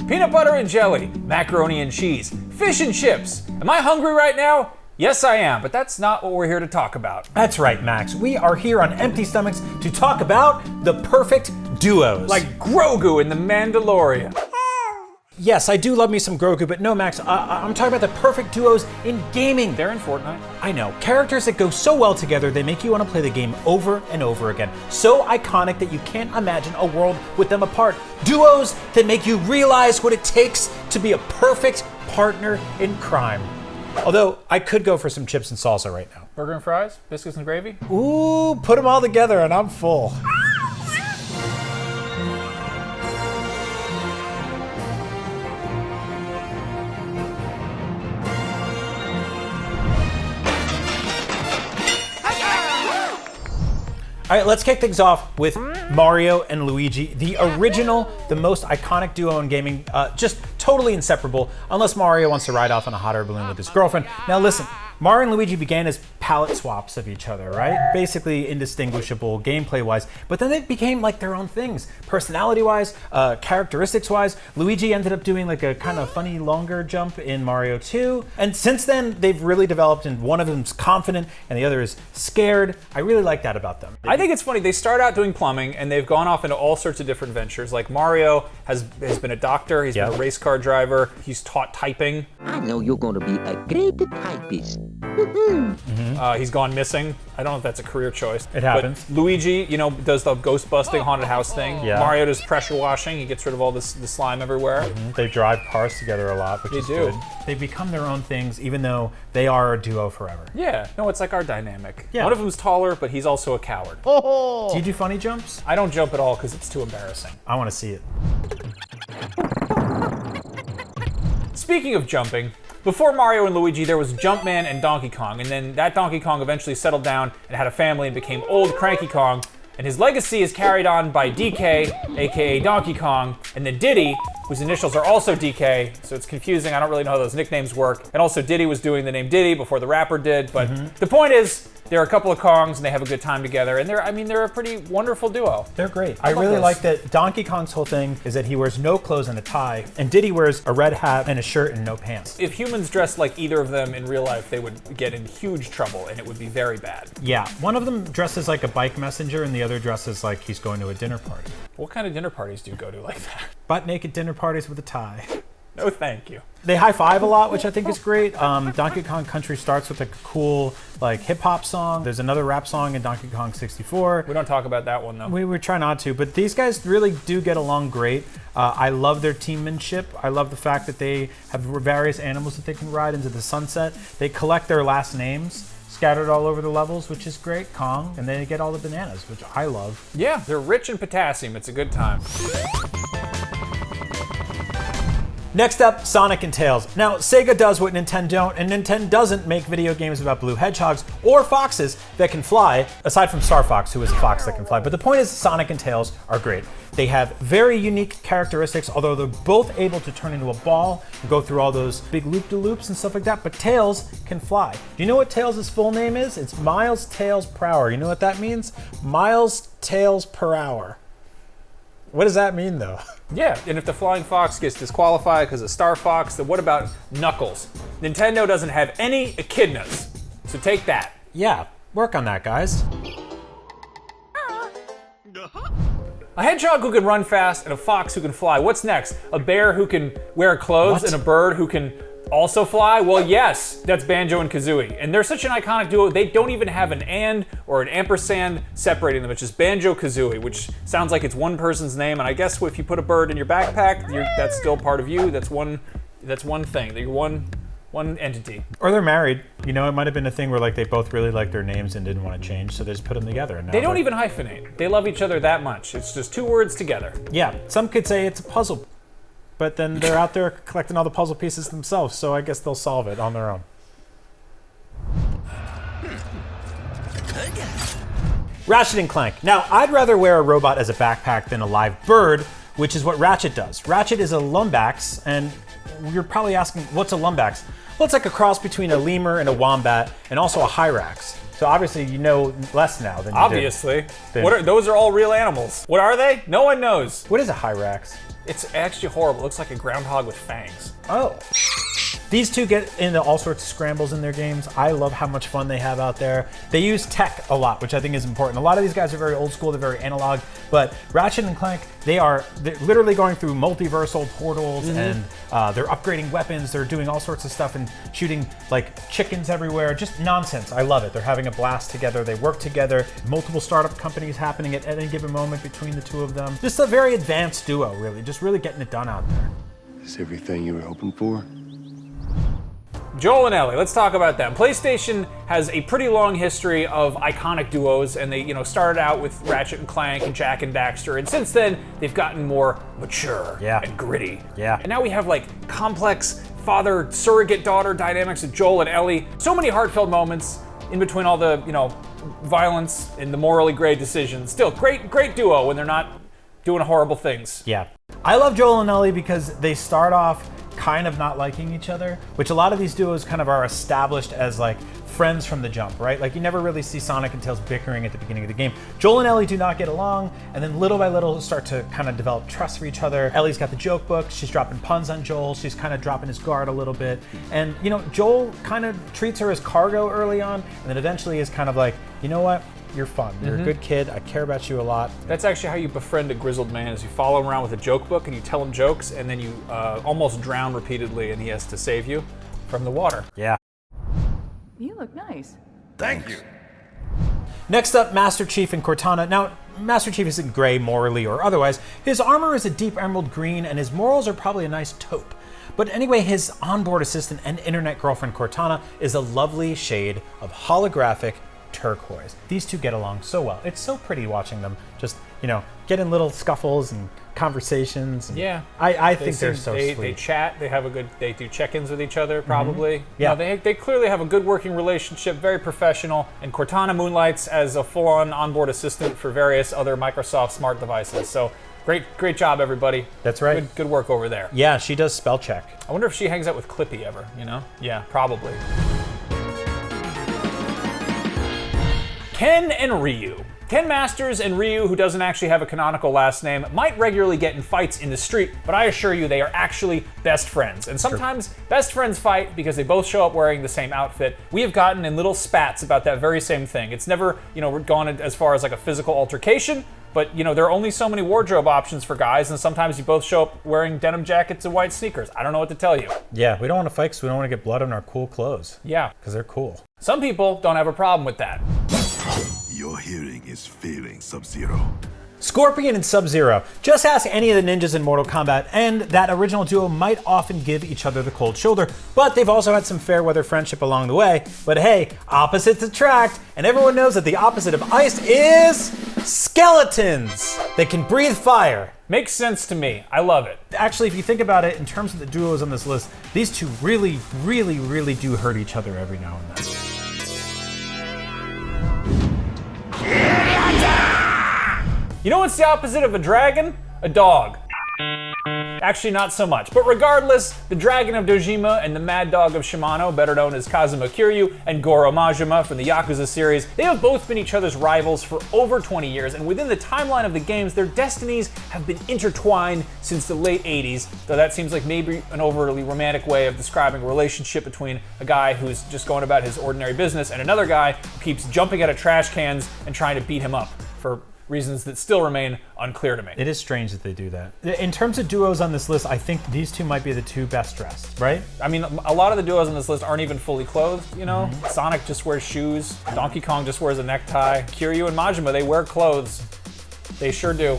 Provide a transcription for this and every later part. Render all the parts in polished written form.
peanut butter and jelly, macaroni and cheese, fish and chips. Am I hungry right now? Yes, I am, but that's not what we're here to talk about. That's right, Max. We are here on Empty Stomachs to talk about the perfect duos. Like Grogu in The Mandalorian. Yes, I do love me some Grogu, but no, Max, I'm talking about the perfect duos in gaming. They're in Fortnite. I know. Characters that go so well together, they make you want to play the game over and over again. So iconic that you can't imagine a world with them apart. Duos that make you realize what it takes to be a perfect partner in crime. Although, I could go for some chips and salsa right now. Burger and fries? Biscuits and gravy? Ooh, put them all together and I'm full. All right, let's kick things off with Mario and Luigi, the original, the most iconic duo in gaming, just totally inseparable, unless Mario wants to ride off on a hot air balloon with his girlfriend. Now listen, Mario and Luigi began as palette swaps of each other, right? Basically indistinguishable gameplay-wise, but then they became like their own things. Personality-wise, characteristics-wise, Luigi ended up doing like a kind of funny longer jump in Mario 2, and since then they've really developed, and one of them's confident and the other is scared. I really like that about them. I think it's funny, they start out doing plumbing and they've gone off into all sorts of different ventures. Like Mario has been a doctor, he's been a race car driver, he's taught typing. I know you're going to be a great typist. He's gone missing. I don't know if that's a career choice. It happens. But Luigi, you know, does the ghost busting haunted house thing. Yeah. Mario does pressure washing. He gets rid of all the slime everywhere. They drive cars together a lot, which is good. They become their own things, even though they are a duo forever. Yeah, no, it's like our dynamic. Yeah. One of them's taller, but he's also a coward. Do you do funny jumps? I don't jump at all because it's too embarrassing. I want to see it. Speaking of jumping, before Mario and Luigi, there was Jumpman and Donkey Kong, and then that Donkey Kong eventually settled down and had a family and became Old Cranky Kong, and his legacy is carried on by DK, aka Donkey Kong, and then Diddy, whose initials are also DK, so it's confusing, I don't really know how those nicknames work, and also Diddy was doing the name Diddy before the rapper did, but the point is, there are a couple of Kongs and they have a good time together, and they're a pretty wonderful duo. They're great. I really like that Donkey Kong's whole thing is that he wears no clothes and a tie, and Diddy wears a red hat and a shirt and no pants. If humans dressed like either of them in real life, they would get in huge trouble and it would be very bad. Yeah, one of them dresses like a bike messenger and the other dresses like he's going to a dinner party. What kind of dinner parties do you go to like that? Butt naked dinner parties with a tie. No, thank you. They high five a lot, which I think is great. Donkey Kong Country starts with a cool like hip hop song. There's another rap song in Donkey Kong 64. We don't talk about that one though. We try not to, but these guys really do get along great. I love their teammanship. I love the fact that they have various animals that they can ride into the sunset. They collect their last names scattered all over the levels, which is great, Kong, and they get all the bananas, which I love. Yeah, they're rich in potassium. It's a good time. Next up, Sonic and Tails. Now, Sega does what Nintendo don't, and Nintendo doesn't make video games about blue hedgehogs or foxes that can fly, aside from Star Fox, who is a fox that can fly. But the point is, Sonic and Tails are great. They have very unique characteristics, although they're both able to turn into a ball and go through all those big loop-de-loops and stuff like that, but Tails can fly. Do you know what Tails' full name is? It's Miles Tails per hour. You know what that means? Miles Tails per hour. What does that mean, though? Yeah, and if the flying fox gets disqualified because of Star Fox, then what about Knuckles? Nintendo doesn't have any echidnas, so take that. Yeah, work on that, guys. A hedgehog who can run fast and a fox who can fly. What's next? A bear who can wear clothes and a bird who can also fly? Well, yes, that's Banjo and Kazooie. And they're such an iconic duo, they don't even have an and or an ampersand separating them. It's just BanjoKazooie, which sounds like it's one person's name. And I guess if you put a bird in your backpack, that's still part of you. That's one thing. You're one entity. Or they're married. You know, it might have been a thing where like they both really liked their names and didn't want to change, so they just put them together. And now they don't even hyphenate. They love each other that much. It's just two words together. Yeah, some could say it's a puzzle, but then they're out there collecting all the puzzle pieces themselves, so I guess they'll solve it on their own. Ratchet & Clank. Now, I'd rather wear a robot as a backpack than a live bird, which is what Ratchet does. Ratchet is a lumbax, and you're probably asking, what's a lumbax? Well, it's like a cross between a lemur and a wombat, and also a hyrax. So obviously you know less now than you Obviously. did. Those are all real animals. What are they? No one knows. What is a Hyrax? It's actually horrible. It looks like a groundhog with fangs. Oh. These two get into all sorts of scrambles in their games. I love how much fun they have out there. They use tech a lot, which I think is important. A lot of these guys are very old school, they're very analog, but Ratchet and Clank, they're literally going through multiversal portals and they're upgrading weapons, they're doing all sorts of stuff and shooting like chickens everywhere. Just nonsense. I love it. They're having a blast together. They work together. Multiple startup companies happening at any given moment between the two of them. Just a very advanced duo, really. Just really getting it done out there. Is everything you were hoping for? Joel and Ellie, let's talk about them. PlayStation has a pretty long history of iconic duos, and they, started out with Ratchet and Clank and Jak and Daxter, and since then they've gotten more mature and gritty. Yeah. And now we have like complex father surrogate daughter dynamics of Joel and Ellie. So many heartfelt moments in between all the violence and the morally gray decisions. Still, great duo when they're not doing horrible things. Yeah. I love Joel and Ellie because they start off kind of not liking each other, which a lot of these duos kind of are established as like friends from the jump, right? Like you never really see Sonic and Tails bickering at the beginning of the game. Joel and Ellie do not get along, and then little by little start to kind of develop trust for each other. Ellie's got the joke book, she's dropping puns on Joel, she's kind of dropping his guard a little bit. And Joel kind of treats her as cargo early on, and then eventually is kind of like, you know what? You're fun. You're a good kid. I care about you a lot. That's actually how you befriend a grizzled man, is you follow him around with a joke book and you tell him jokes, and then you almost drown repeatedly and he has to save you from the water. Yeah. You look nice. Thank you. Next up, Master Chief and Cortana. Now, Master Chief isn't gray morally or otherwise. His armor is a deep emerald green and his morals are probably a nice taupe. But anyway, his onboard assistant and internet girlfriend Cortana is a lovely shade of holographic turquoise. These two get along so well. It's so pretty watching them just, get in little scuffles and conversations. And yeah. I think they're so sweet. They chat, they do check-ins with each other, probably. Yeah. They clearly have a good working relationship, very professional, and Cortana moonlights as a full-on onboard assistant for various other Microsoft smart devices. So great job, everybody. That's right. Good work over there. Yeah, she does spell check. I wonder if she hangs out with Clippy ever, Yeah, probably. Ken and Ryu. Ken Masters and Ryu, who doesn't actually have a canonical last name, might regularly get in fights in the street, but I assure you they are actually best friends. And sometimes best friends fight because they both show up wearing the same outfit. We have gotten in little spats about that very same thing. It's never, gone as far as like a physical altercation, but there are only so many wardrobe options for guys, and sometimes you both show up wearing denim jackets and white sneakers. I don't know what to tell you. Yeah, we don't want to fight because we don't want to get blood on our cool clothes. Yeah. Because they're cool. Some people don't have a problem with that. Your hearing is failing, Sub-Zero. Scorpion and Sub-Zero. Just ask any of the ninjas in Mortal Kombat, and that original duo might often give each other the cold shoulder, but they've also had some fair weather friendship along the way. But hey, opposites attract, and everyone knows that the opposite of ice is skeletons. They can breathe fire. Makes sense to me. I love it. Actually, if you think about it, in terms of the duos on this list, these two really, really, really do hurt each other every now and then. You know what's the opposite of a dragon? A dog. Actually, not so much. But regardless, the Dragon of Dojima and the Mad Dog of Shimano, better known as Kazuma Kiryu, and Goro Majima from the Yakuza series, they have both been each other's rivals for over 20 years, and within the timeline of the games, their destinies have been intertwined since the late 80s, though that seems like maybe an overly romantic way of describing a relationship between a guy who's just going about his ordinary business and another guy who keeps jumping out of trash cans and trying to beat him up for reasons that still remain unclear to me. It is strange that they do that. In terms of duos on this list, I think these two might be the two best dressed, right? I mean, a lot of the duos on this list aren't even fully clothed, Sonic just wears shoes, Donkey Kong just wears a necktie, Kiryu and Majima, they wear clothes. They sure do.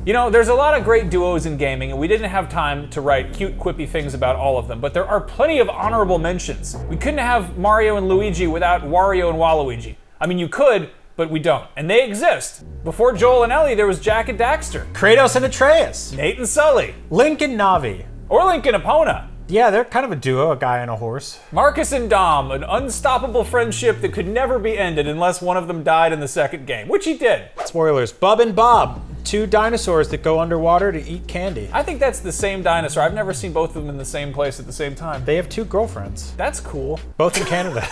There's a lot of great duos in gaming, and we didn't have time to write cute, quippy things about all of them, but there are plenty of honorable mentions. We couldn't have Mario and Luigi without Wario and Waluigi. I mean, you could, but we don't, and they exist. Before Joel and Ellie, there was Jak and Daxter, Kratos and Atreus, Nate and Sully, Link and Navi, or Link and Epona. Yeah, they're kind of a duo, a guy and a horse. Marcus and Dom, an unstoppable friendship that could never be ended unless one of them died in the second game, which he did. Spoilers, Bub and Bob. two dinosaurs that go underwater to eat candy. I think that's the same dinosaur. I've never seen both of them in the same place at the same time. They have two girlfriends, That's cool. both in Canada.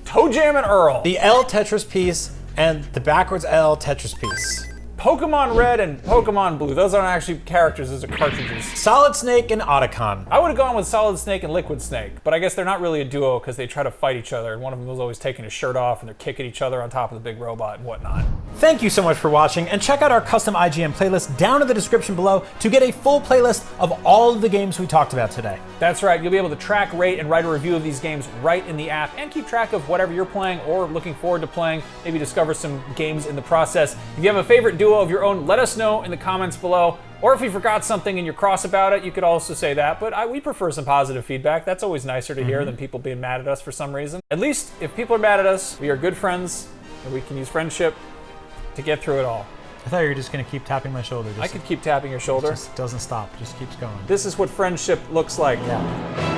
Toe Jam and Earl. The L Tetris piece and the backwards L Tetris piece. Pokemon Red and Pokemon Blue. Those aren't actually characters, those are cartridges. Solid Snake and Otacon. I would have gone with Solid Snake and Liquid Snake, but I guess they're not really a duo because they try to fight each other, and one of them was always taking his shirt off and they're kicking each other on top of the big robot and whatnot. Thank you so much for watching, and check out our custom IGN playlist down in the description below to get a full playlist of all of the games we talked about today. That's right, you'll be able to track, rate, and write a review of these games right in the app and keep track of whatever you're playing or looking forward to playing, maybe discover some games in the process. If you have a favorite duo of your own, let us know in the comments below. Or if you forgot something and you're cross about it, you could also say that, but we prefer some positive feedback. That's always nicer to hear than people being mad at us for some reason. At least if people are mad at us, we are good friends and we can use friendship to get through it all. I thought you were just gonna keep tapping my shoulder. I could keep tapping your shoulder. Just doesn't stop, just keeps going. This is what friendship looks like. Yeah.